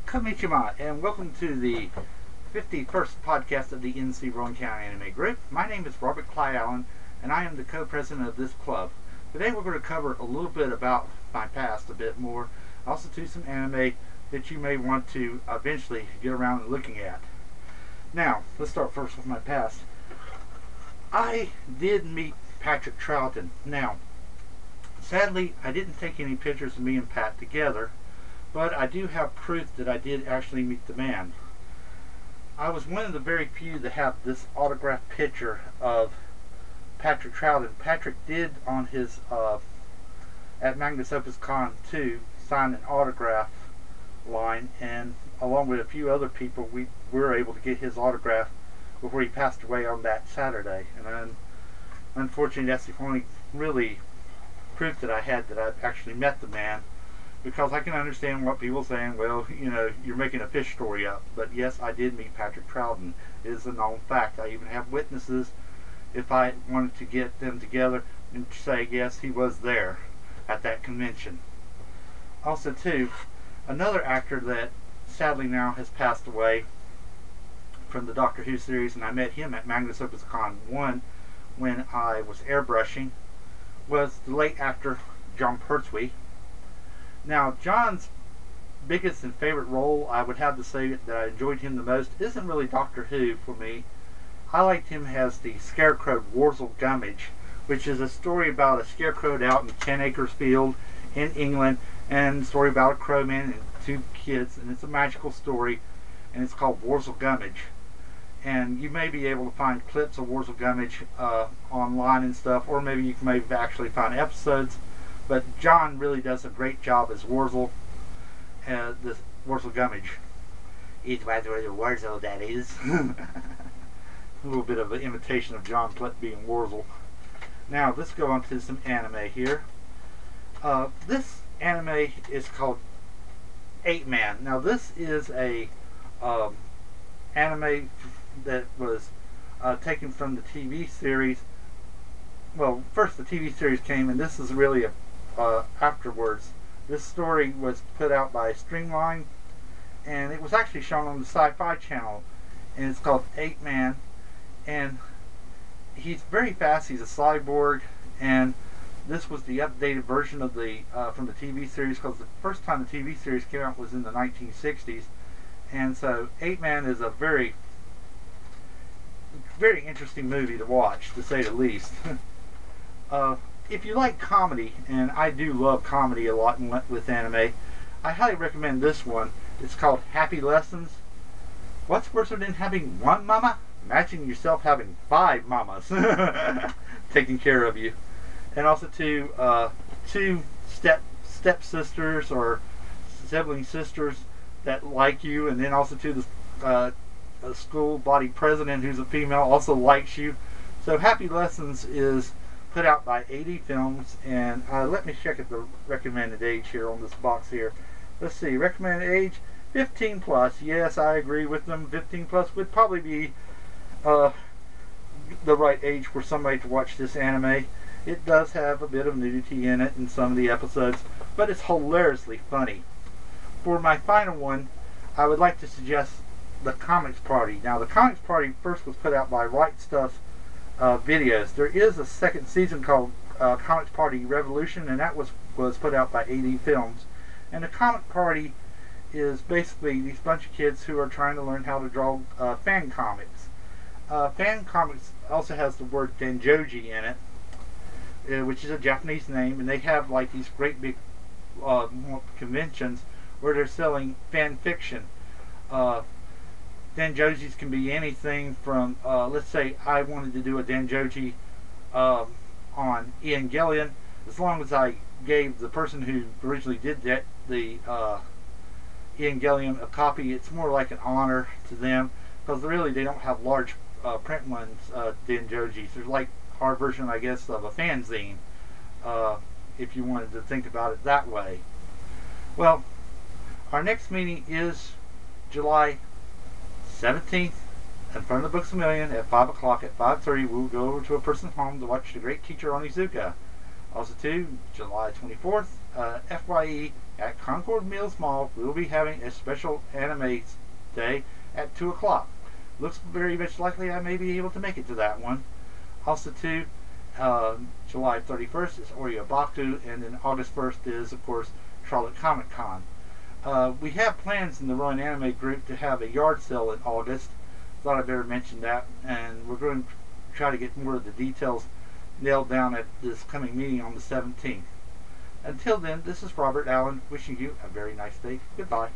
Konnichiwa, and welcome to the 51st podcast of the NC Rowan County Anime Group. My name is Robert Clyde Allen, and I am the co-president of this club. Today we're going to cover a little bit about my past, a bit more, also to some anime that you may want to eventually get around to looking at. Now, let's start first with my past. I did meet Patrick Troughton. Now, sadly, I didn't take any pictures of me and Pat together, but I do have proof that I did actually meet the man. I was one of the very few that have this autographed picture of Patrick Troughton. Patrick did on his, at Magnus Opus Con 2, sign an autograph line, and along with a few other people, we were able to get his autograph before he passed away on that Saturday. And unfortunately, that's the only really proof that I had that I've actually met the man, because I can understand what people are saying, well, you know, you're making a fish story up. But yes, I did meet Patrick Troughton. It is a known fact. I even have witnesses if I wanted to get them together and say, yes, he was there at that convention. Also, too, another actor that sadly now has passed away from the Doctor Who series, and I met him at Magnus Opus Con 1 when I was airbrushing, was the late actor John Pertwee. Now, John's biggest and favorite role, I would have to say that I enjoyed him the most, isn't really Doctor Who for me. I liked him as the scarecrow Worzel Gummidge, which is a story about a scarecrow out in 10 acres field in England, and a story about a crowman and two kids, and it's a magical story, and it's called Worzel Gummidge. And you may be able to find clips of Worzel Gummidge online and stuff, or maybe you can maybe actually find episodes. But John really does a great job as Worzel, this Worzel Gummidge. It's Worzel, that is. A little bit of an imitation of John being Worzel. Now, let's go on to some anime here. This anime is called 8-Man. Now, this is a anime that was taken from the TV series. Well, first the TV series came, and this is really a afterwards. This story was put out by Streamline, and it was actually shown on the Sci-Fi Channel, and it's called 8-Man. And he's very fast. He's a cyborg, and this was the updated version of the from the TV series, because the first time the TV series came out was in the 1960s. And so 8-Man is a very, very interesting movie to watch, to say the least. If you like comedy, and I do love comedy a lot with anime, I highly recommend this one. It's called Happy Lessons. What's worse than having one mama? Imagine yourself having 5 mamas taking care of you. And also two step-sisters or sibling sisters that like you, and then also to the a school body president who's a female also likes you. So Happy Lessons is put out by 80 Films, and let me check at the recommended age here on this box here. Let's see, recommended age 15 plus. Yes, I agree with them. 15 plus would probably be the right age for somebody to watch this anime. It does have a bit of nudity in it in some of the episodes, but it's hilariously funny. For my final one, I would like to suggest The Comics Party. Now, The Comics Party first was put out by Right Stuff Videos. There is a second season called Comics Party Revolution, and that was put out by 80 Films. And the Comic Party is basically these bunch of kids who are trying to learn how to draw fan comics. Fan comics also has the word Denjoji in it, which is a Japanese name, and they have like these great big conventions where they're selling fan fiction. Denjojis can be anything from, let's say I wanted to do a Denjoji on Evangelion. As long as I gave the person who originally did that, the Evangelion, a copy, it's more like an honor to them, because really they don't have large print ones, Denjojis. They're like our version, I guess, of a fanzine, if you wanted to think about it that way. Well, our next meeting is July 17th in front of the Books A Million at 5 o'clock. At 5:30 we'll go over to a person's home to watch The Great Teacher Onizuka. Also too, July 24th, FYE at Concord Mills Mall. We'll be having a special anime day at 2 o'clock. Looks very much likely I may be able to make it to that one. Also, too, July 31st is Baku, and then August 1st is, of course, Charlotte Comic Con. We have plans in the Rowan Anime Group to have a yard sale in August. Thought I'd better mention that, and we're going to try to get more of the details nailed down at this coming meeting on the 17th. Until then, this is Robert Allen wishing you a very nice day. Goodbye.